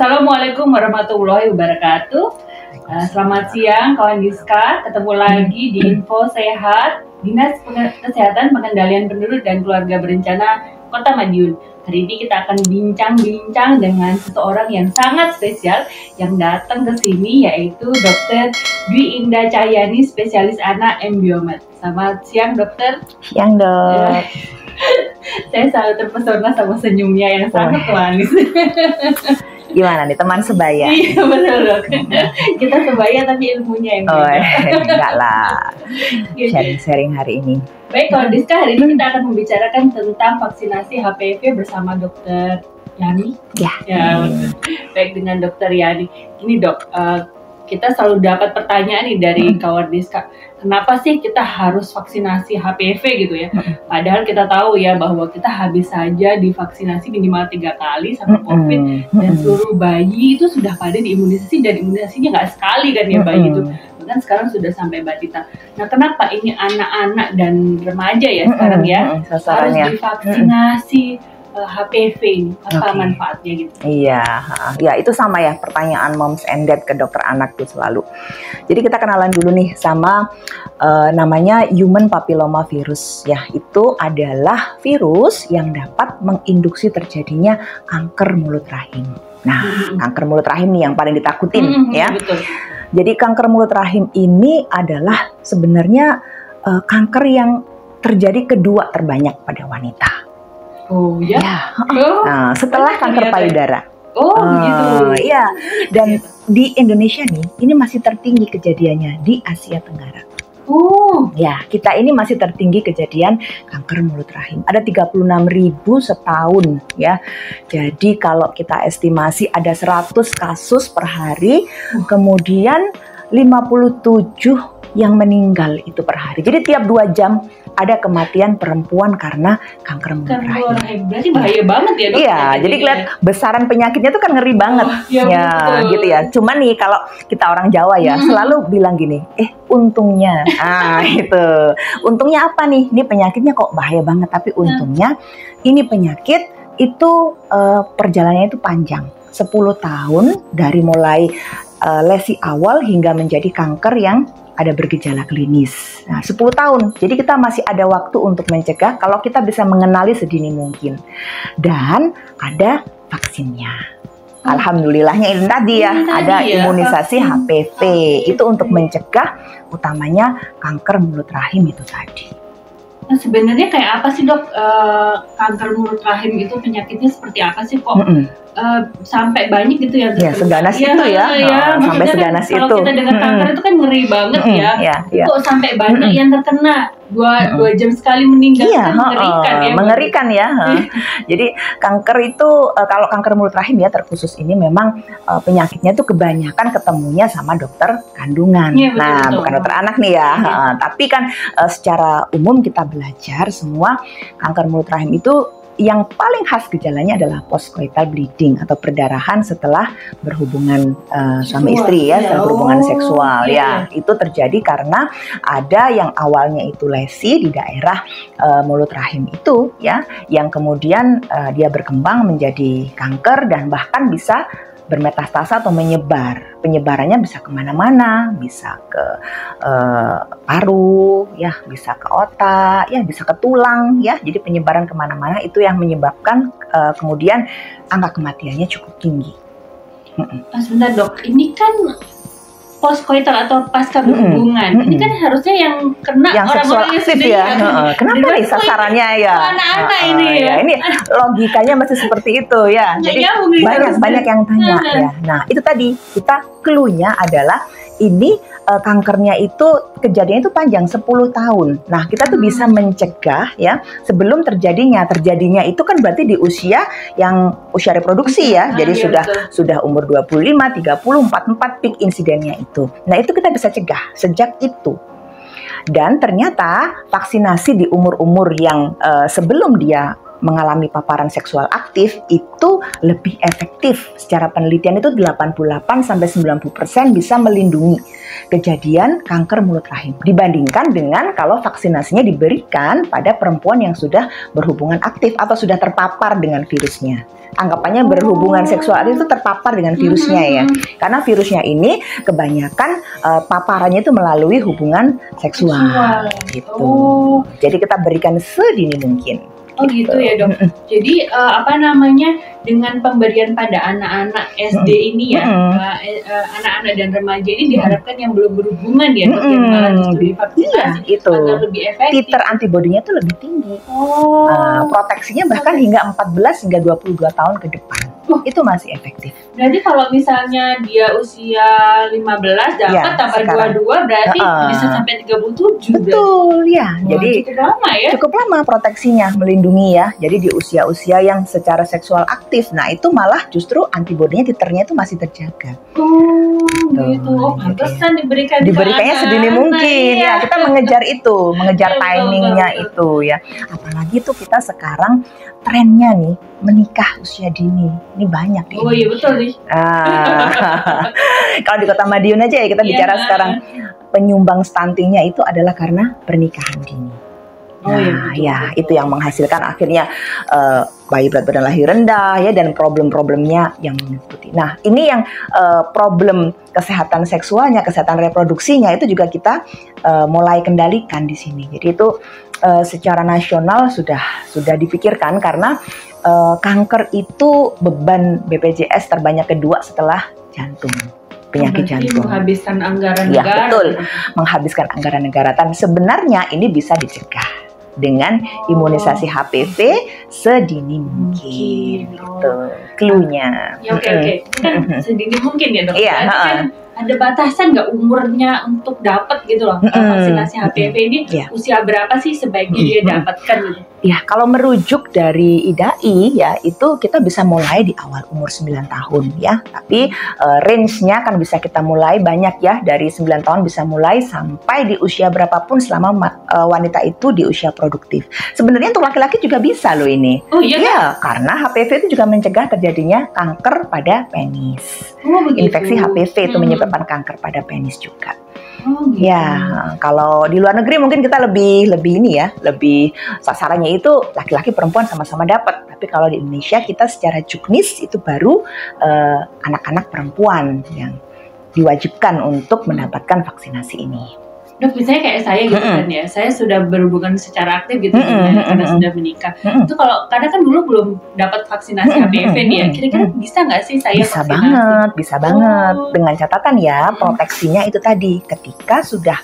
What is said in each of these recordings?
Assalamualaikum warahmatullahi wabarakatuh. Selamat siang kawan Diska, ketemu lagi di Info Sehat Dinas Kesehatan Pengendalian Penduduk dan Keluarga Berencana Kota Madiun. Hari ini kita akan bincang-bincang dengan seseorang yang sangat spesial yang datang ke sini, yaitu Dr. Dwi Indah Cahyani, spesialis anak Embiomed. Selamat siang dokter. Siang dok. Saya selalu terpesona sama senyumnya yang sangat manis. Gimana nih, teman sebaya? Iya betul dok. Kita sebaya tapi ilmunya yang beda. Enggak lah. Sharing-sharing hari ini. Baik, kalau Diska, hari ini kita akan membicarakan tentang vaksinasi HPV bersama Dokter Yani. Ya, baik dengan Dokter Yani. Ini dok, kita selalu dapat pertanyaan nih dari kawan Diska. Kenapa sih kita harus vaksinasi HPV gitu ya? Padahal kita tahu ya bahwa kita habis saja divaksinasi minimal 3 kali sama COVID, dan seluruh bayi itu sudah pada diimunisasi, dan imunisasinya nggak sekali kan ya bayi itu. Bahkan sekarang sudah sampai balita. Nah, kenapa ini anak-anak dan remaja ya sekarang ya harus divaksinasi HPV ini? Apa manfaatnya gitu? Iya, ya itu sama ya pertanyaan moms and dad ke dokter anak tuh selalu. Jadi kita kenalan dulu nih sama namanya human papilloma virus. Ya, itu adalah virus yang dapat menginduksi terjadinya kanker mulut rahim. Nah, kanker mulut rahim nih yang paling ditakutin ya. Betul. Jadi kanker mulut rahim ini adalah sebenarnya kanker yang terjadi kedua terbanyak pada wanita. Oh ya. Nah, setelah kanker payudara. Gitu. Iya. Dan di Indonesia nih, ini masih tertinggi kejadiannya di Asia Tenggara. Ya, kita ini masih tertinggi kejadian kanker mulut rahim. Ada 36.000 setahun ya. Jadi kalau kita estimasi ada 100 kasus per hari, kemudian 57 yang meninggal itu per hari. Jadi tiap 2 jam ada kematian perempuan karena kanker mulut rahim. Berarti bahaya banget ya dok? Iya, jadi lihat besaran penyakitnya tuh kan ngeri banget. Gitu ya. Cuman nih kalau kita orang Jawa ya selalu bilang gini, untungnya. Gitu. Untungnya apa nih? Ini penyakitnya kok bahaya banget, tapi untungnya ini penyakit itu perjalanannya itu panjang. 10 tahun dari mulai lesi awal hingga menjadi kanker yang ada bergejala klinis. Nah, 10 tahun. Jadi kita masih ada waktu untuk mencegah kalau kita bisa mengenali sedini mungkin. Dan ada vaksinnya. Alhamdulillahnya ini tadi ya, ada imunisasi HPV. Itu untuk mencegah utamanya kanker mulut rahim itu tadi. Nah, sebenarnya kayak apa sih dok, kanker mulut rahim itu penyakitnya seperti apa sih kok sampai banyak gitu ya? Ya, seganas itu ya, sampai seganas itu. Kalau kita dengar kanker itu kan ngeri banget ya. Kok sampai banyak yang terkena, 2 jam sekali meninggal, kan mengerikan ya. Mengerikan ya. Jadi kanker itu, kalau kanker mulut rahim ya terkhusus ini memang penyakitnya itu kebanyakan ketemunya sama dokter kandungan. Nah, bukan dokter anak nih ya. Tapi kan secara umum kita belajar semua kanker mulut rahim itu yang paling khas gejalanya adalah postcoital bleeding atau perdarahan setelah berhubungan suami istri ya, setelah berhubungan seksual ya. Itu terjadi karena ada yang awalnya itu lesi di daerah mulut rahim itu ya, yang kemudian dia berkembang menjadi kanker dan bahkan bisa bermetastasa atau menyebar. Penyebarannya bisa kemana-mana, bisa ke paru, ya, bisa ke otak, ya, bisa ke tulang, ya. Jadi penyebaran kemana-mana itu yang menyebabkan kemudian angka kematiannya cukup tinggi. Sebentar dok, ini kan postcoital atau pasca berhubungan, ini kan harusnya yang kena yang orang-orang seksual aktif ya. Kenapa nih sasarannya ya? Anak-anak ini ya. Ini logikanya masih seperti itu ya. Jadi banyak yang tanya ya. Nah, itu tadi kita clue-nya adalah ini kankernya itu kejadiannya itu panjang 10 tahun. Nah, kita tuh bisa mencegah ya sebelum terjadinya. Terjadinya itu kan berarti di usia yang usia reproduksi ya. Jadi sudah umur 25, 30, 44 peak insidennya itu. Nah, itu kita bisa cegah sejak itu. Dan ternyata vaksinasi di umur-umur yang sebelum dia mengalami paparan seksual aktif itu lebih efektif. Secara penelitian itu 88-90% bisa melindungi. kejadian kanker mulut rahim dibandingkan dengan kalau vaksinasinya diberikan pada perempuan yang sudah berhubungan aktif atau sudah terpapar dengan virusnya. Anggapannya berhubungan seksual itu terpapar dengan virusnya ya, karena virusnya ini kebanyakan paparannya itu melalui hubungan seksual gitu. Jadi kita berikan sedini mungkin. Oh gitu ya dok. Jadi dengan pemberian pada anak-anak SD ini ya, anak-anak dan remaja ini diharapkan yang belum berhubungan ya dok, yang malah justru divaksinasi itu agar lebih efektif. Titer antibodinya tuh lebih tinggi. Proteksinya bahkan hingga 14 hingga 22 tahun ke depan. Itu masih efektif. Berarti kalau misalnya dia usia 15 dapat tambah 22 berarti bisa sampai 37. Betul ya. Jadi cukup lama ya. Cukup lama proteksinya, melindungi ya. Jadi di usia-usia yang secara seksual aktif, nah itu malah justru antibodinya titernya itu masih terjaga. Gitu. Pantesan diberikannya sedini mungkin ya. Kita mengejar itu, mengejar timingnya itu ya. Apalagi tuh kita sekarang trennya nih menikah usia dini. Ini banyak nih. Oh iya betul nih. Kalau di Kota Madiun aja ya kita bicara sekarang, penyumbang stuntingnya itu adalah karena pernikahan dini. Betul. Itu yang menghasilkan akhirnya bayi berat badan lahir rendah ya, dan problem-problemnya yang mengikuti. Nah ini yang problem kesehatan seksualnya, kesehatan reproduksinya itu juga kita mulai kendalikan di sini. Jadi itu secara nasional sudah dipikirkan karena kanker itu beban BPJS terbanyak kedua setelah jantung. Penyakit jantung. Menghabiskan anggaran negara. Ya betul, menghabiskan anggaran negara. Dan sebenarnya ini bisa dicegah dengan imunisasi HPV sedini mungkin. Gitu. Cluenya. Ya oke. Kan sedini mungkin ya dok. Iya. Kan ada batasan nggak umurnya untuk dapat gitu loh vaksinasi HPV ini? Usia berapa sih sebaiknya dia dapatkan gitu? Ya, kalau merujuk dari IDAI ya, itu kita bisa mulai di awal umur 9 tahun ya. Tapi range-nya kan bisa kita mulai banyak ya, dari 9 tahun bisa mulai sampai di usia berapapun selama wanita itu di usia produktif. Sebenarnya untuk laki-laki juga bisa loh ini. Oh iya? Ya, karena HPV itu juga mencegah terjadinya kanker pada penis. Infeksi HPV itu menyebabkan kanker pada penis juga. Gitu. Ya, kalau di luar negeri mungkin kita lebih ini ya, lebih sasarannya itu laki-laki perempuan sama-sama dapat. Tapi kalau di Indonesia kita secara juknis itu baru anak-anak perempuan yang diwajibkan untuk mendapatkan vaksinasi ini. Dok, misalnya kayak saya gitu kan ya, saya sudah berhubungan secara aktif gitu karena sudah menikah. Itu kalau karena kan dulu belum dapat vaksinasi HPV nih ya, kira-kira bisa nggak sih saya bisa vaksinasi? Bisa banget. Dengan catatan ya, proteksinya itu tadi, ketika sudah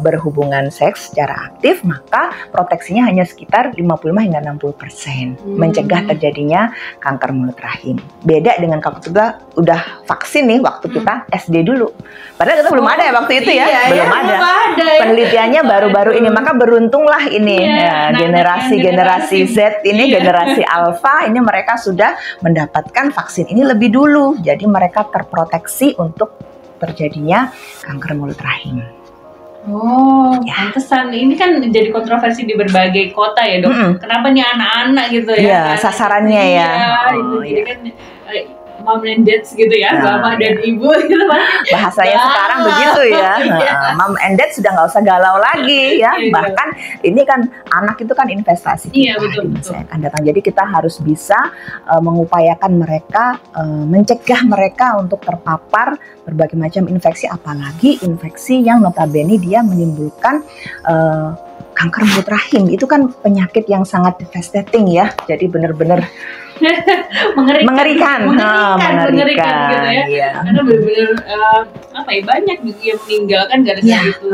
berhubungan seks secara aktif, maka proteksinya hanya sekitar 55 hingga 60%, mencegah terjadinya kanker mulut rahim. Beda dengan kalau kita udah vaksin nih waktu kita SD dulu. Padahal kita belum ada ya waktu itu ya, belum ada. Penelitiannya baru-baru ini, maka beruntunglah ini generasi Z ini, generasi Alpha ini, mereka sudah mendapatkan vaksin ini lebih dulu, jadi mereka terproteksi untuk terjadinya kanker mulut rahim. Pantesan ini kan jadi kontroversi di berbagai kota ya dok. Kenapa nih anak-anak gitu ya? Sasarannya ya. Jadi kan mom and dad gitu ya, bapak dan ibu gitu kan. Bahasanya sekarang begitu ya. Mom and dad sudah nggak usah galau lagi ya. Bahkan ini kan anak itu kan investasi kita di masa yang akan datang. Jadi kita harus bisa mengupayakan mereka, mencegah mereka untuk terpapar berbagai macam infeksi, apalagi infeksi yang notabene dia menimbulkan kanker mulut rahim. Itu kan penyakit yang sangat devastating ya. Jadi benar-benar mengerikan gitu ya. Iya. Karena benar-benar banyak yang meninggal kan gara-gara itu.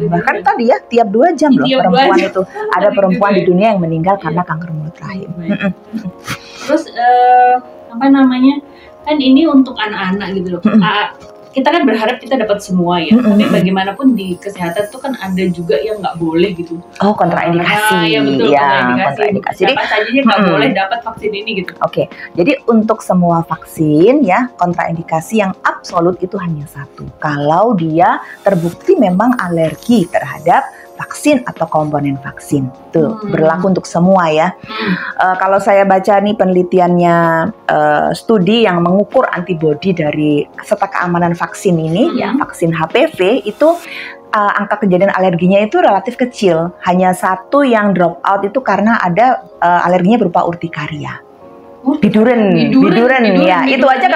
Bahkan tadi ya tiap 2 jam loh perempuan itu ada perempuan di dunia yang meninggal karena kanker mulut rahim. Terus kan ini untuk anak-anak gitu loh. Kita kan berharap kita dapat semua ya, tapi bagaimanapun di kesehatan tuh kan ada juga yang nggak boleh gitu. Kontraindikasi. Ya betul, kontraindikasi. Siapa saja nggak boleh dapat vaksin ini gitu. Oke, jadi untuk semua vaksin ya, kontraindikasi yang absolut itu hanya satu. Kalau dia terbukti memang alergi terhadap vaksin atau komponen vaksin. Tuh berlaku untuk semua ya. Kalau saya baca nih penelitiannya studi yang mengukur antibodi dari serta keamanan vaksin ini, ya vaksin HPV itu angka kejadian alerginya itu relatif kecil. Hanya satu yang drop out itu karena ada alerginya berupa urtikaria. Biduren ya. Itu aja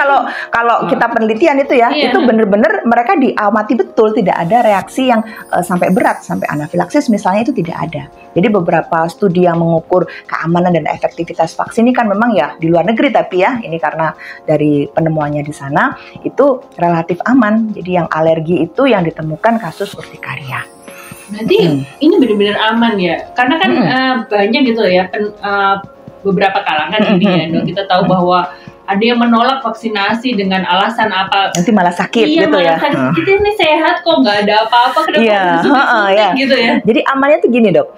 kalau kita penelitian itu ya, itu benar-benar mereka diamati betul, tidak ada reaksi yang sampai berat, sampai anafilaksis misalnya, itu tidak ada. Jadi beberapa studi yang mengukur keamanan dan efektivitas vaksin ini kan memang ya di luar negeri, tapi ya ini karena dari penemuannya di sana itu relatif aman. Jadi yang alergi itu yang ditemukan kasus urtikaria. Berarti ini benar-benar aman ya, karena kan banyak gitu ya beberapa kalangan ini ya, Dok, kita tahu bahwa ada yang menolak vaksinasi dengan alasan apa? Nanti malah sakit gitu ya. Kita ini sehat kok, nggak ada apa-apa, kenapa disuntik gitu ya? Jadi amannya tuh gini, Dok.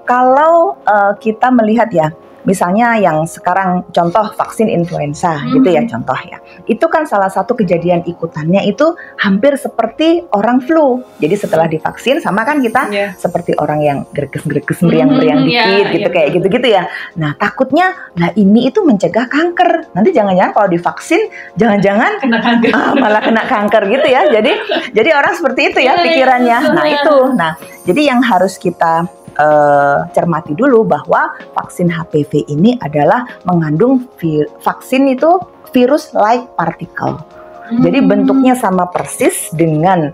Kalau kita melihat ya, misalnya yang sekarang contoh vaksin influenza gitu ya, contoh ya. Itu kan salah satu kejadian ikutannya itu hampir seperti orang flu. Jadi setelah divaksin sama kan kita seperti orang yang greges-greges, meriang-meriang dikit gitu, kayak gitu-gitu ya. Nah takutnya, nah ini itu mencegah kanker. Nanti jangan-jangan kalau divaksin, jangan-jangan malah kena kanker gitu ya. Jadi orang seperti itu ya pikirannya. Nah itu, jadi yang harus kita cermati dulu bahwa vaksin HPV ini adalah mengandung vaksin itu virus-like particle. Jadi bentuknya sama persis dengan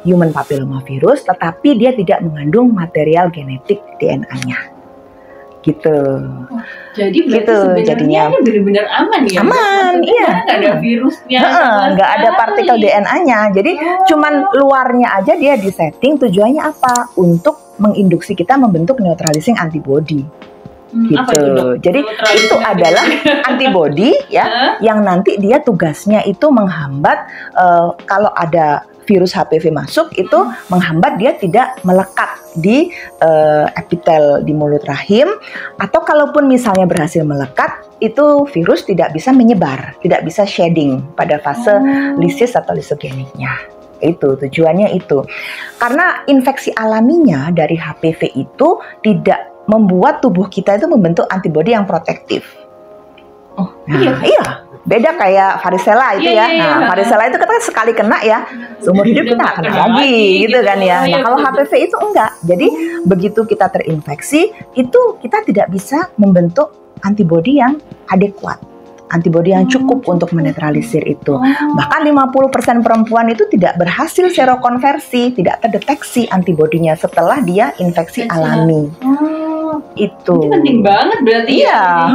human papillomavirus, tetapi dia tidak mengandung material genetik DNA-nya. Gitu. Jadi berarti sebenarnya ini benar-benar aman ya? Aman, iya. Nggak ada virusnya. Nggak ada partikel DNA-nya. Jadi cuman luarnya aja dia disetting, tujuannya apa? Untuk menginduksi kita membentuk neutralizing antibody. Gitu. Jadi itu adalah antibody ya, yang nanti dia tugasnya itu menghambat kalau ada virus HPV masuk, itu menghambat dia tidak melekat di epitel di mulut rahim, atau kalaupun misalnya berhasil melekat, itu virus tidak bisa menyebar, tidak bisa shedding pada fase lisis atau lisogeniknya. Itu tujuannya itu. Karena infeksi alaminya dari HPV itu tidak membuat tubuh kita itu membentuk antibodi yang protektif. Iya. Beda kayak varicella itu ya. Nah, varicella itu kita sekali kena ya, seumur hidup kita nggak kena lagi gitu kan ya. Nah, kalau HPV itu enggak. Jadi begitu kita terinfeksi, itu kita tidak bisa membentuk antibodi yang adekuat. Antibodi yang cukup untuk menetralisir itu. Bahkan 50% perempuan itu tidak berhasil serokonversi, tidak terdeteksi antibodinya setelah dia infeksi alami. Itu penting banget berarti ya.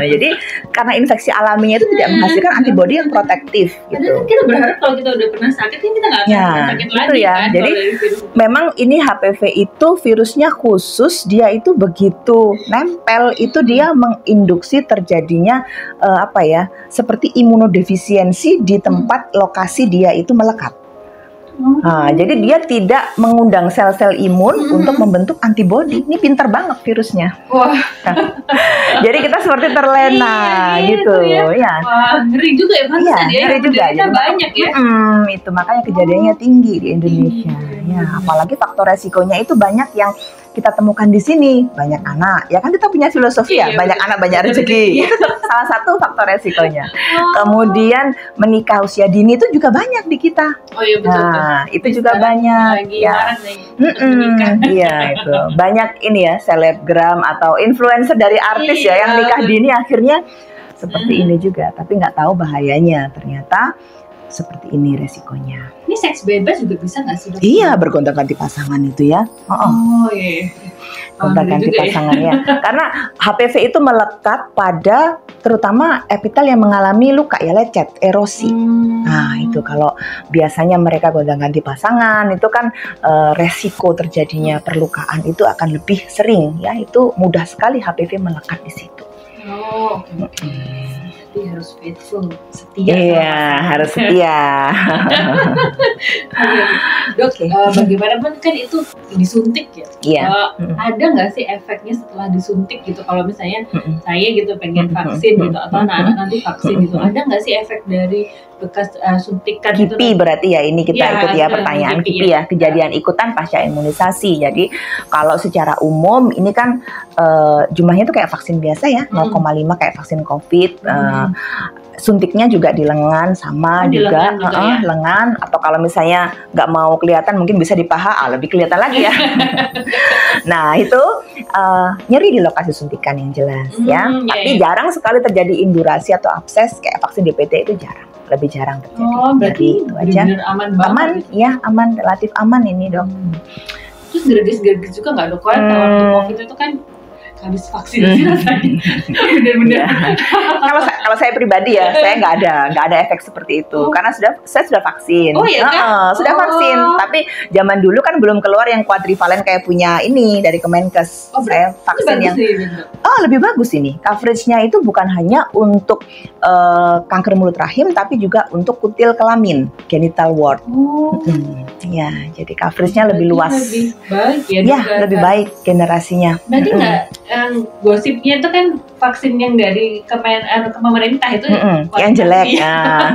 Jadi karena infeksi alaminya itu tidak menghasilkan antibodi yang protektif gitu. Kan kita berharap kalau kita udah pernah sakit kan kita nggak akan sakit lagi ya. Kan. Jadi memang ini HPV itu virusnya khusus, dia itu begitu nempel itu dia menginduksi terjadinya seperti imunodefisiensi di tempat lokasi dia itu melekat. Nah, jadi dia tidak mengundang sel-sel imun untuk membentuk antibodi. Ini pintar banget virusnya. Wah. Jadi kita seperti terlena gitu ya. Wah, ngeri juga ya, ngeri juga. Jadi banyak ya. Itu makanya kejadiannya tinggi di Indonesia. Ya, apalagi faktor resikonya itu banyak yang kita temukan di sini. Banyak anak, ya kan kita punya filosofi ya, banyak anak banyak rezeki. Itu salah satu faktor resikonya. Kemudian menikah usia dini itu juga banyak di kita. Oh iya betul. Nah, itu juga banyak. Iya itu. Banyak ini ya selebgram atau influencer dari artis ya yang nikah dini akhirnya seperti ini juga. Tapi nggak tahu bahayanya ternyata. Seperti ini resikonya. Ini seks bebas juga bisa nggak sih, Dok? Iya, bergonta-ganti pasangan itu ya. Iya. Gonta-ganti pasangannya. Karena HPV itu melekat pada terutama epitel yang mengalami luka ya, lecet, erosi. Nah itu kalau biasanya mereka gonta-ganti pasangan itu kan resiko terjadinya perlukaan itu akan lebih sering ya. Itu mudah sekali HPV melekat di situ. Harus faithful, setia. Iya, harus setia. Dok, bagaimanapun kan itu disuntik ya. Iya. Ada nggak sih efeknya setelah disuntik gitu? Kalau misalnya saya gitu pengen vaksin gitu atau anak-anak nanti vaksin gitu, ada nggak sih efek dari bekas suntikan KIPI berarti ya, ini kita ikut ya pertanyaan KIPI ya, kejadian ikutan pasca imunisasi. Jadi kalau secara umum ini kan jumlahnya itu kayak vaksin biasa ya, 0,5 kayak vaksin COVID. Suntiknya juga di lengan sama juga, ya? Lengan, atau kalau misalnya nggak mau kelihatan mungkin bisa di paha, lebih kelihatan lagi ya. Nah itu nyeri di lokasi suntikan yang jelas ya, tapi jarang sekali terjadi indurasi atau abses kayak vaksin DPT, itu jarang, lebih jarang terjadi. Berarti itu aja. Aman ya, aman, relatif aman ini dok. Terus gergis juga nggak dok? Kalau waktu COVID itu kan habis vaksinasi rasanya benar-benar. Kalau saya pribadi ya, saya nggak ada efek seperti itu karena saya sudah vaksin. Sudah vaksin. Tapi zaman dulu kan belum keluar yang kuadrivalen kayak punya ini dari Kemenkes. Saya vaksin yang lebih bagus ini. Coveragenya itu bukan hanya untuk kanker mulut rahim, tapi juga untuk kutil kelamin, genital wart. Ya, jadi coveragenya lebih luas. Lebih baik ya. Ya, lebih baik generasinya. Berarti nggak gosipnya itu kan vaksin yang dari pemerintah itu yang jelek.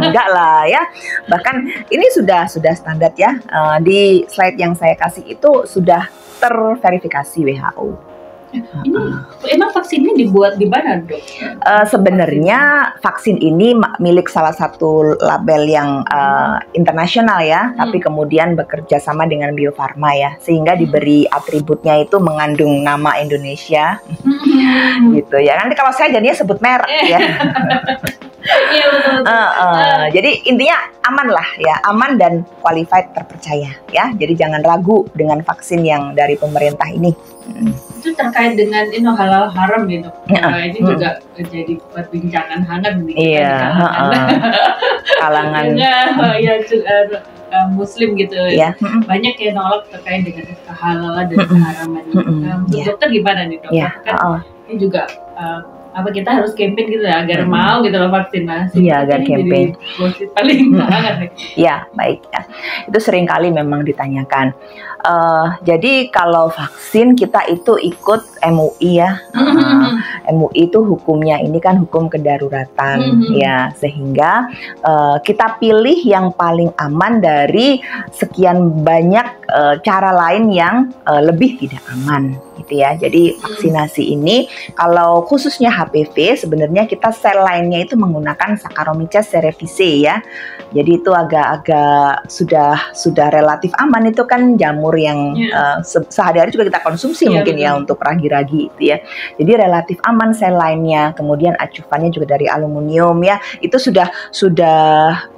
Enggak lah ya. Bahkan ini sudah standar ya. Di slide yang saya kasih itu sudah terverifikasi WHO. Ini emang vaksinnya dibuat di mana dok? Sebenarnya vaksin ini milik salah satu label yang internasional ya, tapi kemudian bekerja sama dengan Bio Farma ya, sehingga diberi atributnya itu mengandung nama Indonesia, gitu ya. Nanti kalau saya jadinya sebut merek ya. Iya betul. Jadi intinya aman lah ya, aman dan qualified, terpercaya ya. Jadi jangan ragu dengan vaksin yang dari pemerintah ini. Itu terkait dengan halal haram gitu. Ini juga jadi perbincangan hangat di kalangan Muslim gitu. Banyak yang nolak terkait dengan kehalalan dan keharaman. Dokter gimana nih dok? Kan ini juga kita harus campaign gitu ya agar mau gitu loh vaksinasi. Iya, agar campaign. Paling banget nih. Ya, baik ya. Itu sering kali memang ditanyakan. Jadi kalau vaksin kita itu ikut MUI ya. MUI itu hukumnya ini kan hukum kedaruratan ya, sehingga kita pilih yang paling aman dari sekian banyak cara lain yang lebih tidak aman gitu ya. Jadi vaksinasi ini kalau khususnya HPV sebenarnya kita sel lainnya itu menggunakan Saccharomyces cerevisiae ya. Jadi itu agak-agak sudah relatif aman, itu kan jamur yang sehari-hari juga kita konsumsi mungkin ya untuk ragi-ragi itu ya. Jadi relatif aman sel lainnya. Kemudian acuannya juga dari aluminium ya. Itu sudah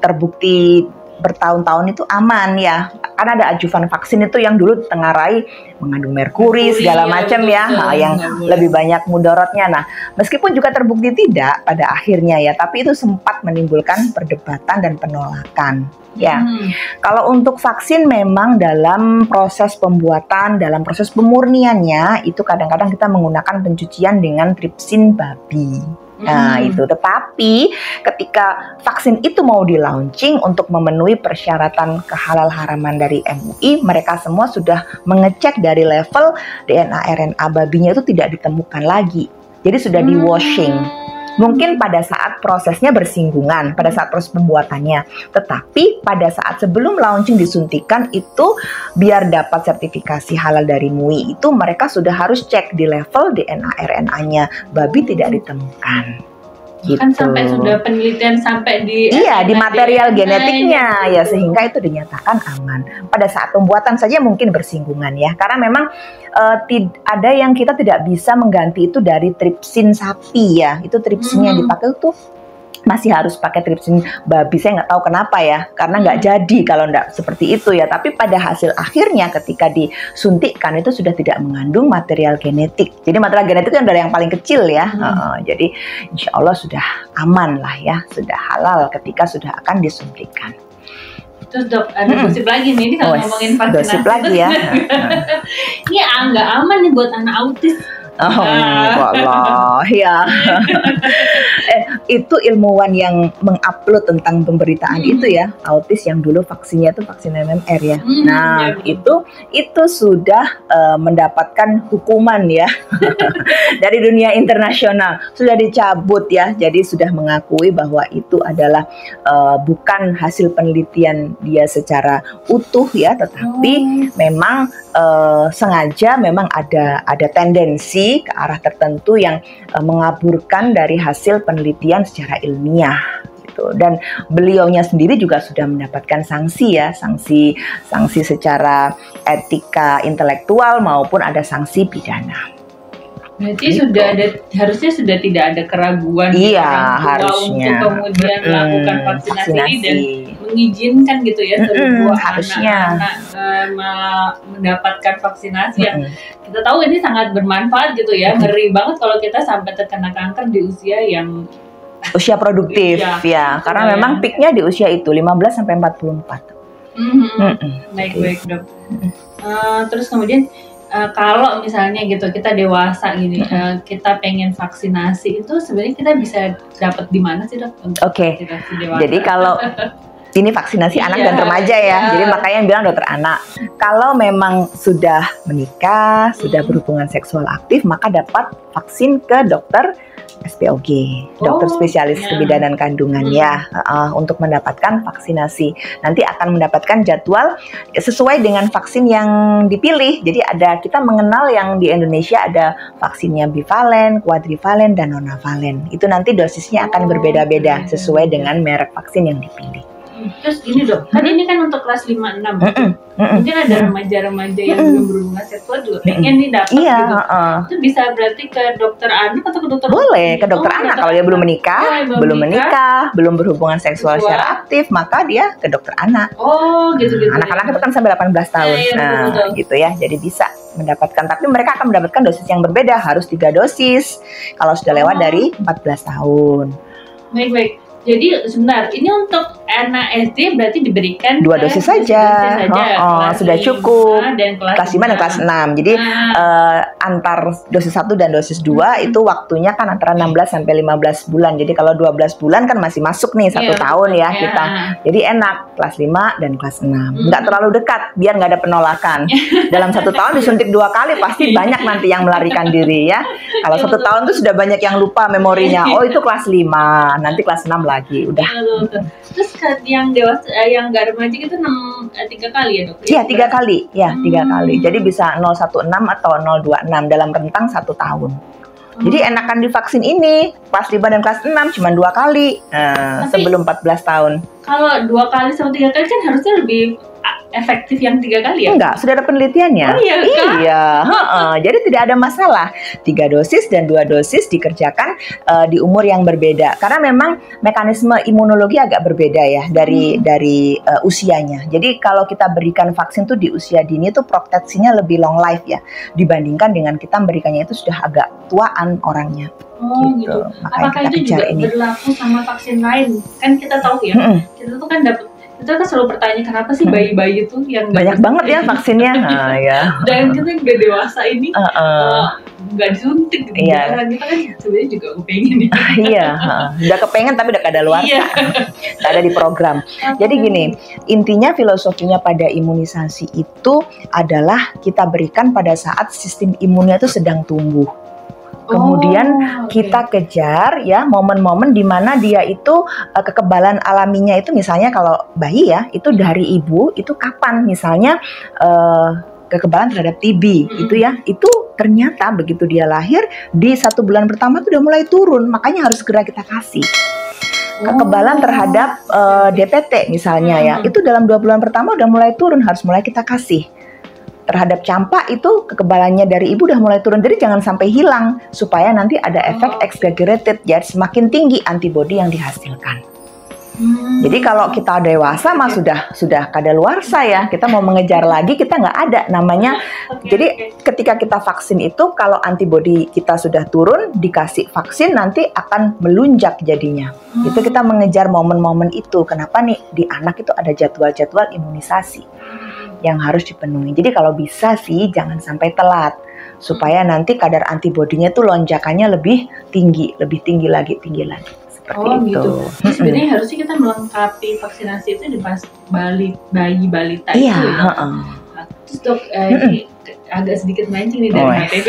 terbukti bertahun-tahun itu aman ya. Karena ada ajuvan vaksin itu yang dulu ditengarai mengandung merkuri segala macam ya, yang lebih banyak mudorotnya. Nah, meskipun juga terbukti tidak pada akhirnya ya, tapi itu sempat menimbulkan perdebatan dan penolakan. Ya, kalau untuk vaksin memang dalam proses pembuatan, dalam proses pemurniannya itu kadang-kadang kita menggunakan pencucian dengan tripsin babi. Nah itu, tetapi ketika vaksin itu mau di-launching untuk memenuhi persyaratan kehalal haraman dari MUI, mereka semua sudah mengecek dari level DNA RNA babinya itu tidak ditemukan lagi. Jadi sudah di-washing. Mungkin pada saat prosesnya bersinggungan, pada saat proses pembuatannya. Tetapi pada saat sebelum launching disuntikan itu, biar dapat sertifikasi halal dari MUI itu mereka sudah harus cek di level DNA RNA-nya babi tidak ditemukan. Gitu. Kan sampai sudah penelitian sampai di di material genetiknya ya, sehingga itu dinyatakan aman. Pada saat pembuatan saja mungkin bersinggungan ya, karena memang ada yang kita tidak bisa mengganti itu dari tripsin sapi ya. Itu tripsin yang dipakai itu masih harus pakai tripsin babi. Saya nggak tahu kenapa ya, karena nggak jadi kalau nggak seperti itu ya. Tapi pada hasil akhirnya ketika disuntikkan itu sudah tidak mengandung material genetik. Jadi material genetik kan dari yang paling kecil ya. Jadi insya Allah sudah aman lah ya, sudah halal ketika sudah akan disuntikkan. Terus dok, ada gosip lagi nih, ini kalau ngomongin vaksinasi. Gosip lagi ya. Ini nggak aman nih buat anak autis. Oh, enggak lah, ya. Itu ilmuwan yang mengupload tentang pemberitaan itu ya, autis yang dulu vaksinnya itu vaksin MMR ya. Nah, itu sudah mendapatkan hukuman ya dari dunia internasional, sudah dicabut ya. Jadi sudah mengakui bahwa itu adalah bukan hasil penelitian dia secara utuh ya, tetapi memang sengaja memang ada tendensi ke arah tertentu yang mengaburkan dari hasil penelitian secara ilmiah gitu. Dan beliaunya sendiri juga sudah mendapatkan sanksi ya, sanksi secara etika intelektual maupun ada sanksi pidana. Berarti gitu. Harusnya sudah tidak ada keraguan harusnya untuk kemudian melakukan vaksinasi dan mengizinkan gitu ya sebuah anak-anak mendapatkan vaksinasi yang kita tahu ini sangat bermanfaat gitu ya. Ngeri banget kalau kita sampai terkena kanker di usia yang produktif ya, karena memang peaknya di usia itu 15 sampai 44. Baik dok. Terus kemudian kalau misalnya gitu kita dewasa gini, kita pengen vaksinasi itu sebenarnya kita bisa dapat di mana sih dok? Oke. Jadi kalau ini vaksinasi anak dan remaja ya, jadi makanya yang bilang dokter anak. Kalau memang sudah menikah, sudah berhubungan seksual aktif, maka dapat vaksin ke dokter SPOG, dokter spesialis kebidanan kandungan ya, untuk mendapatkan vaksinasi. Nanti akan mendapatkan jadwal sesuai dengan vaksin yang dipilih. Jadi kita mengenal yang di Indonesia ada vaksinnya bivalen, kuadrivalen, dan nonavalen. Itu nanti dosisnya akan berbeda-beda sesuai dengan merek vaksin yang dipilih. Terus gini dok, kan ini kan untuk kelas 5-6 mungkin ada remaja-remaja yang belum berhubungan seksual juga pengen nih dapat gitu. Itu bisa berarti ke dokter anak atau ke dokter? Boleh ke dokter anak kalau dia belum menikah, belum berhubungan seksual secara aktif, maka dia ke dokter anak. Gitu. Anak-anak itu kan sampai 18 tahun. Gitu ya. Jadi bisa mendapatkan, tapi mereka akan mendapatkan dosis yang berbeda, harus 3 dosis kalau sudah lewat dari 14 tahun. Baik. Jadi sebentar, ini untuk anak SD berarti diberikan 2 dosis saja. Sudah cukup. Dan kelas 5 dan kelas 6. Jadi antar dosis 1 dan dosis 2 itu waktunya kan antara 16 sampai 15 bulan. Jadi kalau 12 bulan kan masih masuk nih 1 tahun ya kita. Jadi enak kelas 5 dan kelas 6. Nggak terlalu dekat biar nggak ada penolakan. Dalam 1 tahun disuntik 2 kali pasti banyak nanti yang melarikan diri ya. Kalau 1 tahun tuh sudah banyak yang lupa memorinya. Oh itu kelas 5, nanti kelas 6 lagi udah. Terus yang dewasa, yang nggak remaja itu 3 kali ya dok? Iya 3 kali, ya 3 kali. Jadi bisa 016 atau 026 dalam rentang 1 tahun. Jadi enakan divaksin ini kelas 5 dan kelas 6 cuma 2 kali sebelum 14 tahun. Kalau 2 kali sama 3 kali kan harusnya lebih efektif yang 3 kali ya? Enggak, sudah ada penelitiannya. Iya. Jadi tidak ada masalah. 3 dosis dan 2 dosis dikerjakan di umur yang berbeda. Karena memang mekanisme imunologi agak berbeda ya dari usianya. Jadi kalau kita berikan vaksin tuh di usia dini tuh proteksinya lebih long life ya, dibandingkan dengan kita memberikannya itu sudah agak tuaan orangnya. Gitu. Apakah itu juga berlaku sama vaksin lain? Kan kita tahu ya, kita tuh kan kita kan selalu bertanya kenapa sih bayi-bayi tuh yang banyak banget ya vaksinnya. Dan kita udah dewasa ini nggak disuntik gitu. Kita kan sebenarnya juga kepengen ya. Udah kepengen tapi udah kadaluarsa. Nggak ada di program. Jadi gini, intinya filosofinya pada imunisasi itu adalah kita berikan pada saat sistem imunnya itu sedang tumbuh. Kemudian kita kejar ya momen-momen di mana dia itu kekebalan alaminya itu, misalnya kalau bayi ya itu dari ibu itu kapan, misalnya kekebalan terhadap TB itu ya, itu ternyata begitu dia lahir di 1 bulan pertama itu udah mulai turun, makanya harus segera kita kasih. Kekebalan terhadap DPT misalnya ya, itu dalam 2 bulan pertama udah mulai turun, harus mulai kita kasih. Terhadap campak itu kekebalannya dari ibu udah mulai turun, jadi jangan sampai hilang supaya nanti ada efek exaggerated, jadi semakin tinggi antibodi yang dihasilkan. Jadi kalau kita dewasa mah sudah kadaluarsa ya, kita mau mengejar lagi kita nggak ada namanya. Jadi ketika kita vaksin itu kalau antibodi kita sudah turun, dikasih vaksin nanti akan melunjak jadinya. Itu kita mengejar momen-momen itu. Kenapa nih di anak itu ada jadwal-jadwal imunisasi yang harus dipenuhi. Jadi kalau bisa sih jangan sampai telat supaya nanti kadar antibodinya tuh lonjakannya lebih tinggi lagi. Seperti itu. Gitu. Jadi sebenarnya harusnya kita melengkapi vaksinasi itu di pas bayi balita itu ya. Terus dok, ini agak sedikit mancing nih dari HPV.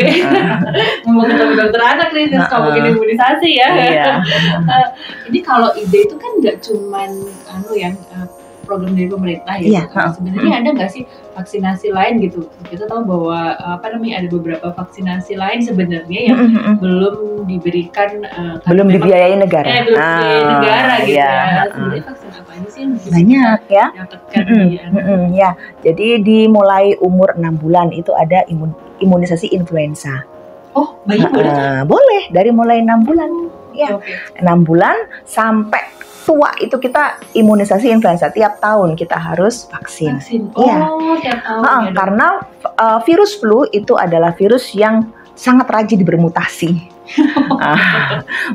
Ngomong ketemu dokter anak nih, terus ngomongin imunisasi ya. Ini kalau ide itu kan nggak cuman program dari pemerintah ya. Sebenarnya ada nggak sih vaksinasi lain gitu? Kita tahu bahwa ada beberapa vaksinasi lain sebenarnya yang belum diberikan, belum dibiayai negara. Belum dibiayai negara gitu ya. Sebenarnya vaksin apa aja sih yang banyak ya? Dapatkan ya. Jadi dimulai umur 6 bulan itu ada imunisasi influenza. Oh, bayi boleh? Boleh dari mulai 6 bulan. Ya, 6 bulan sampai tua itu kita imunisasi influenza. Tiap tahun kita harus vaksin. Tiap tahun. Karena virus flu itu adalah virus yang sangat rajin bermutasi.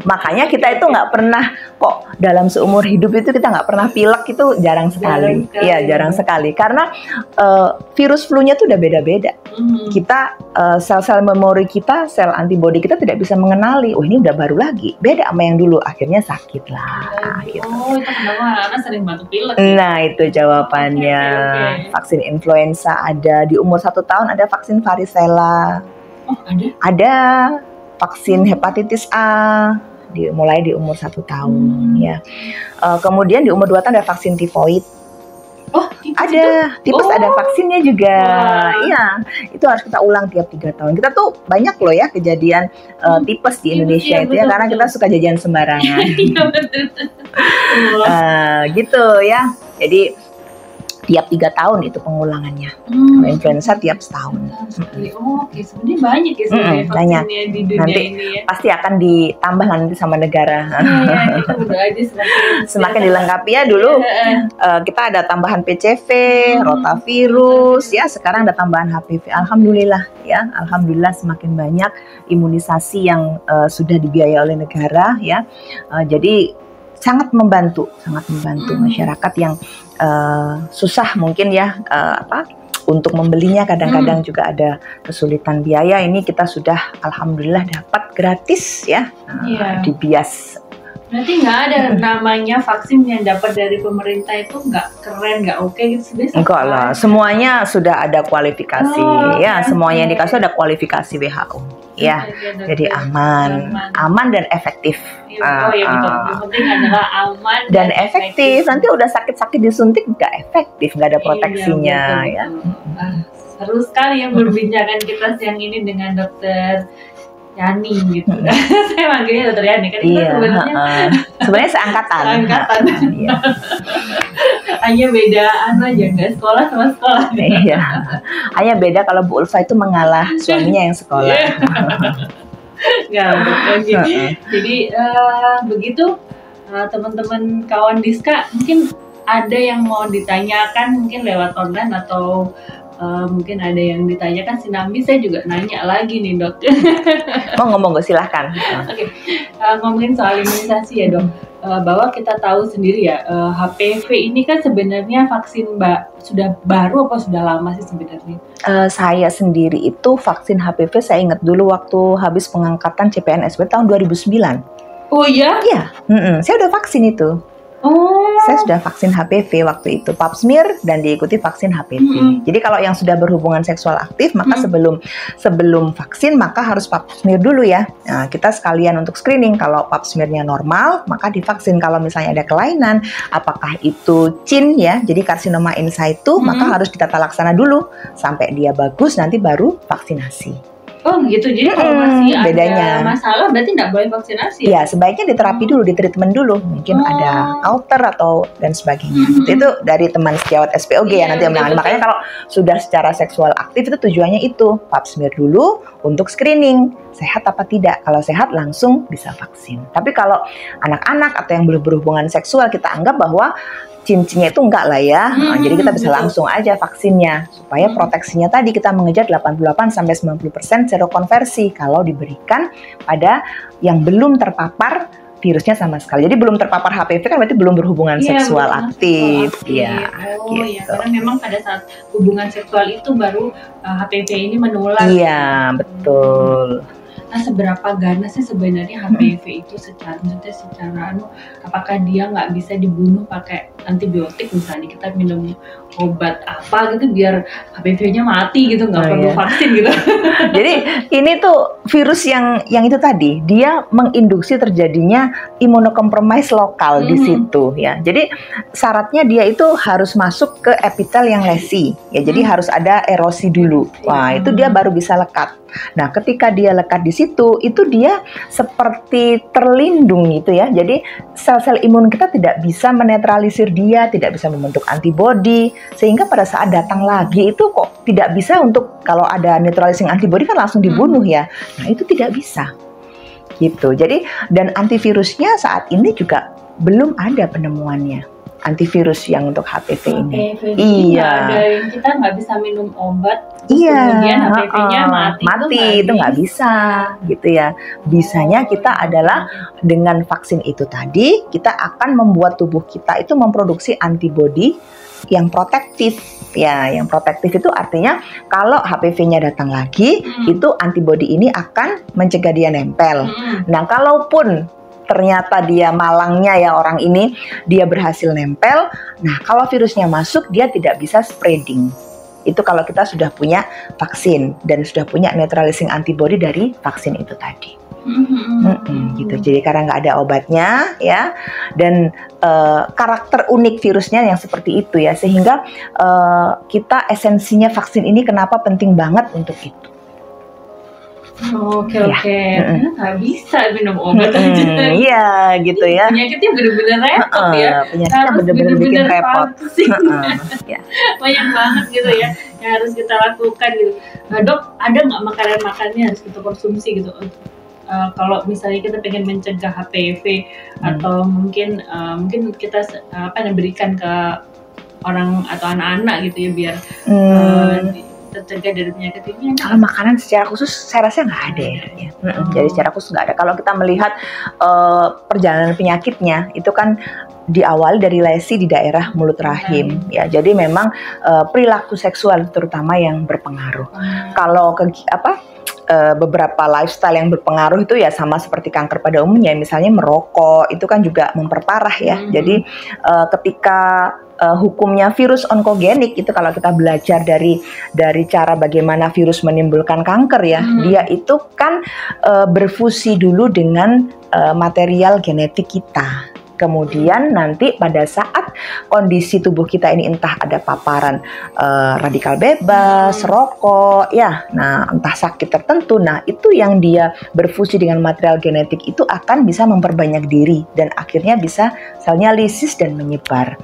Makanya kita itu nggak pernah kok dalam seumur hidup itu kita nggak pernah pilek, itu jarang sekali. Iya, jarang sekali karena virus flu-nya tuh udah beda-beda. Kita sel-sel memori kita, sel antibodi kita tidak bisa mengenali. Oh, ini udah baru lagi, beda sama yang dulu. Akhirnya sakit lah. Gitu. Itu kenapa anak sering batuk pilek? Nah, itu jawabannya. Vaksin influenza ada di umur 1 tahun, ada vaksin varicella. Oh, ada vaksin hepatitis A mulai di umur 1 tahun ya. Kemudian di umur 2 tahun ada vaksin tifoid. Oh, ada tipes ada vaksinnya juga. Iya, itu harus kita ulang tiap 3 tahun. Kita tuh banyak loh ya kejadian tipes di Indonesia itu ya, karena kita suka jajan sembarangan. Iya, betul. Gitu ya. Jadi tiap 3 tahun itu pengulangannya. Influenza tiap setahun. Oke, sebenarnya banyak ya sebenarnya vaksinnya di dunia nanti ini ya. Pasti akan ditambah nanti sama negara. Kita udah aja semakin dilengkapi ya dulu. Kita ada tambahan PCV, rotavirus ya, sekarang ada tambahan HPV. Alhamdulillah ya, alhamdulillah semakin banyak imunisasi yang sudah dibiayai oleh negara ya. Jadi sangat membantu masyarakat yang susah mungkin ya untuk membelinya, kadang-kadang juga ada kesulitan biaya. Ini kita sudah alhamdulillah dapat gratis ya di Bias. Berarti nggak ada namanya vaksin yang dapat dari pemerintah itu nggak keren, nggak oke gitu sebenarnya? Enggak lah, semuanya sudah ada kualifikasi semuanya yang dikasih ada kualifikasi WHO ya. Jadi aman dan efektif. Betul. Yang penting adalah aman dan efektif. Nanti udah sakit-sakit disuntik nggak efektif, nggak ada proteksinya ya. Seru sekali ya perbincangan kita siang ini dengan Dokter Yani gitu. Saya manggilnya Dokter Yani kan itu sebenarnya seangkatan. Hanya beda aja, nggak sekolah sama sekolah. Iya. Hanya beda kalau Bu Ulfa itu mengalah suaminya yang sekolah. Jadi begitu teman-teman kawan Diska, mungkin ada yang mau ditanyakan mungkin lewat online atau mungkin ada yang ditanyakan Sinambi, saya juga nanya lagi nih dok. Monggo silahkan. Oke. Ngomongin soal imunisasi ya dok, bahwa kita tahu sendiri ya HPV ini kan sebenarnya vaksin sudah baru apa sudah lama sih sebenarnya? Saya sendiri itu vaksin HPV saya ingat dulu waktu habis pengangkatan CPNS tahun 2009. Oh iya? Iya, saya udah vaksin itu. Saya sudah vaksin HPV waktu itu, pap smear dan diikuti vaksin HPV. Jadi kalau yang sudah berhubungan seksual aktif, maka sebelum vaksin maka harus pap smear dulu ya. Nah, kita sekalian untuk screening. Kalau pap smearnya normal, maka divaksin. Kalau misalnya ada kelainan, apakah itu CIN ya, jadi karsinoma in situ, maka harus ditata laksana dulu sampai dia bagus, nanti baru vaksinasi. Oh gitu, jadi kalau masih ada masalah berarti nggak boleh vaksinasi? Ya, sebaiknya diterapi dulu, di treatment dulu. Mungkin ada alter atau dan sebagainya. Itu dari teman sejawat SPOG ya nanti yang menangani. Makanya kalau sudah secara seksual aktif itu tujuannya itu pap smear dulu untuk screening sehat apa tidak. Kalau sehat langsung bisa vaksin. Tapi kalau anak-anak atau yang belum berhubungan seksual, kita anggap bahwa cincinnya itu enggak lah ya. Jadi kita bisa langsung aja vaksinnya supaya proteksinya tadi kita mengejar 88-90% serokonversi kalau diberikan pada yang belum terpapar virusnya sama sekali. Jadi belum terpapar HPV kan berarti belum berhubungan seksual aktif. Iya. Iya, karena memang pada saat hubungan seksual itu baru HPV ini menular. Iya, betul. Nah, seberapa ganas sih sebenarnya HPV itu secara apakah dia nggak bisa dibunuh pakai antibiotik, misalnya kita minum obat apa gitu biar HPV-nya mati gitu, nggak perlu vaksin gitu. Jadi ini tuh virus yang itu tadi, dia menginduksi terjadinya imunokompromis lokal di situ ya. Jadi syaratnya dia itu harus masuk ke epitel yang lesi ya. Jadi harus ada erosi dulu. Wah, itu dia baru bisa lekat. Nah, ketika dia lekat di situ, itu dia seperti terlindung gitu ya. Jadi sel-sel imun kita tidak bisa menetralisir dia, tidak bisa membentuk antibodi, sehingga pada saat datang lagi itu kok tidak bisa untuk kalau ada neutralizing antibody kan langsung dibunuh ya. Nah, itu tidak bisa. Gitu. Jadi dan antivirusnya saat ini juga belum ada penemuannya. Antivirus yang untuk HPV ini. Iya. Ada yang kita nggak bisa minum obat, kemudian HPV-nya mati itu nggak bisa, gitu ya. Bisanya kita adalah dengan vaksin itu tadi, kita akan membuat tubuh kita itu memproduksi antibodi yang protektif. Ya, yang protektif itu artinya kalau HPV-nya datang lagi, itu antibodi ini akan mencegah dia nempel. Nah, kalaupun ternyata dia malangnya ya orang ini, dia berhasil nempel. Nah, kalau virusnya masuk, dia tidak bisa spreading. Itu kalau kita sudah punya vaksin dan sudah punya neutralizing antibody dari vaksin itu tadi. Gitu. Jadi karena nggak ada obatnya ya, dan karakter unik virusnya yang seperti itu ya, sehingga kita esensinya vaksin ini kenapa penting banget untuk itu. Oke. Nggak bisa minum obat aja. Iya, gitu ya. Penyakitnya benar-benar repot ya. Penyakitnya benar-benar bikin repot. Banyak banget gitu ya yang harus kita lakukan gitu. Nah, Dok, ada nggak makanan-makannya harus kita konsumsi gitu? Kalau misalnya kita pengen mencegah HPV atau mungkin kita berikan ke orang atau anak-anak gitu ya biar tercegah dari penyakit ini. Kalau makanan secara khusus saya rasa nggak ada ya. Jadi secara khusus nggak ada. Kalau kita melihat perjalanan penyakitnya itu kan diawali dari lesi di daerah mulut rahim ya. Jadi memang perilaku seksual terutama yang berpengaruh. Kalau beberapa lifestyle yang berpengaruh itu ya sama seperti kanker pada umumnya, misalnya merokok itu kan juga memperparah ya. Jadi ketika hukumnya virus onkogenik itu kalau kita belajar dari cara bagaimana virus menimbulkan kanker ya, dia itu kan berfusi dulu dengan material genetik kita. Kemudian nanti pada saat kondisi tubuh kita ini entah ada paparan radikal bebas, rokok, ya, nah entah sakit tertentu, nah itu yang dia berfusi dengan material genetik itu akan bisa memperbanyak diri dan akhirnya bisa selnya lisis dan menyebar.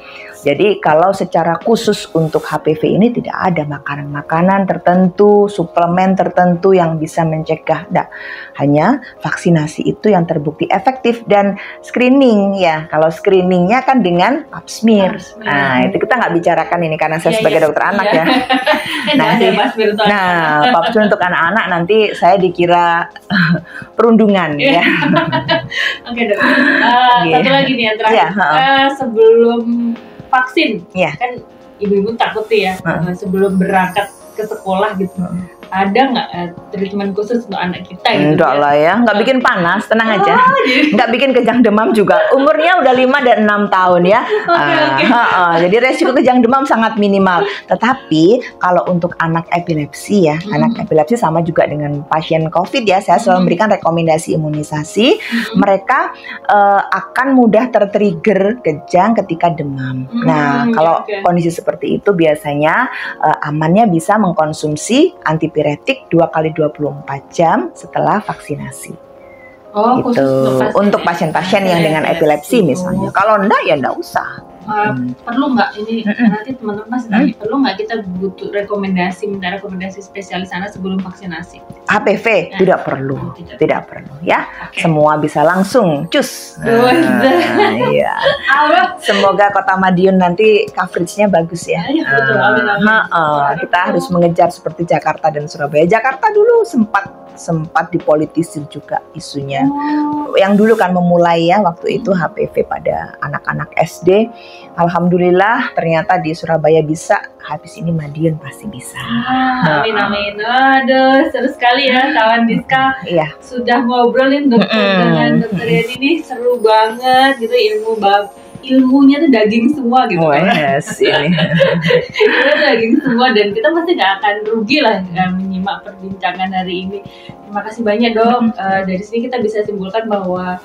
Jadi kalau secara khusus untuk HPV ini tidak ada makanan-makanan tertentu, suplemen tertentu yang bisa mencegah. Nah, hanya vaksinasi itu yang terbukti efektif dan screening ya. Kalau screeningnya kan dengan pap smear. Nah, itu kita nggak bicarakan ini karena saya sebagai dokter anak ya. Pap smear untuk anak-anak nanti saya dikira perundungan ya. Oke, Dok. Satu lagi nih yang terakhir. Sebelum vaksin, kan ibu-ibu takut ya sebelum berangkat ke sekolah gitu. Ada nggak treatment khusus untuk anak kita gitu? Enggak lah ya, nggak bikin panas, tenang aja. Nggak bikin kejang demam juga. Umurnya udah 5 dan 6 tahun ya. Jadi resiko kejang demam sangat minimal. Tetapi kalau untuk anak epilepsi ya, anak epilepsi sama juga dengan pasien COVID ya, saya selalu memberikan rekomendasi imunisasi. Mereka akan mudah tertrigger kejang ketika demam. Nah, kalau kondisi seperti itu biasanya amannya bisa mengkonsumsi antipiretik 2x24 jam setelah vaksinasi. Gitu. Untuk pasien-pasien yang dengan epilepsi misalnya. Kalau enggak ya enggak usah. perlu nggak ini nanti teman-teman masih tanya, perlu nggak kita butuh minta rekomendasi spesialis sana sebelum vaksinasi? HPV tidak perlu, tidak perlu ya. Semua bisa langsung cus. Iya. Semoga Kota Madiun nanti coveragenya bagus ya. Betul, amin. Kita harus mengejar seperti Jakarta dan Surabaya. Jakarta dulu sempat dipolitisir juga isunya. Yang dulu kan memulai ya waktu itu HPV pada anak-anak SD. Alhamdulillah ternyata di Surabaya bisa, habis ini Madiun pasti bisa. Amin. Aduh, seru sekali ya kawan Diska. Iya. Sudah ngobrolin dengan dokter Yani ini seru banget gitu, ilmunya tuh daging semua gitu. Yes, ini. Itu daging semua dan kita pasti nggak akan rugi lah dengan menyimak perbincangan hari ini. Terima kasih banyak dok. Dari sini kita bisa simpulkan bahwa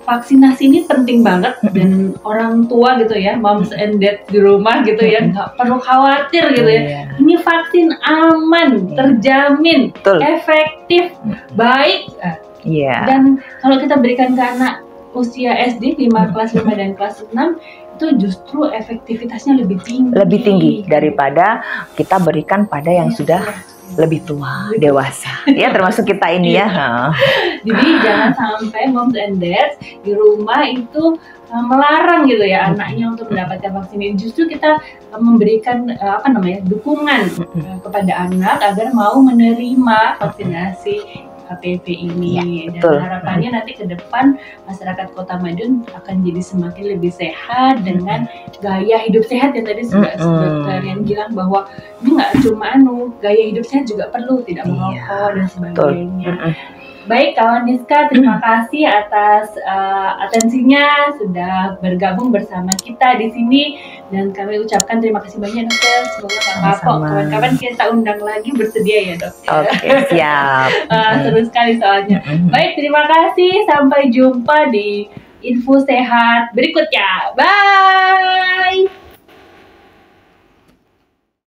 vaksinasi ini penting banget dan orang tua gitu ya, moms and dad di rumah gitu ya, nggak perlu khawatir gitu ya. Ini vaksin aman, terjamin, efektif, baik. Dan kalau kita berikan ke anak usia SD 5 kelas 5 dan kelas 6 itu justru efektivitasnya lebih tinggi. Lebih tinggi daripada kita berikan pada yang sudah lebih tua, dewasa. Ya termasuk kita ini ya. Jadi jangan sampai moms and dads di rumah itu melarang gitu ya anaknya untuk mendapatkan vaksin ini. Justru kita memberikan dukungan kepada anak agar mau menerima vaksinasi HPV ini. Dan harapannya nanti ke depan masyarakat Kota Madiun akan jadi semakin lebih sehat dengan gaya hidup sehat yang tadi sudah dokter yang bilang bahwa ini nggak cuma gaya hidup sehat juga perlu, tidak merokok dan sebagainya. Baik kawan Diska, terima kasih atas atensinya sudah bergabung bersama kita di sini dan kami ucapkan terima kasih banyak dokter. Semoga nggak kapok, kawan-kawan kita undang lagi, bersedia ya dokter. Oke, siap. Seru sekali soalnya. Baik, terima kasih, sampai jumpa di info sehat berikutnya. Bye.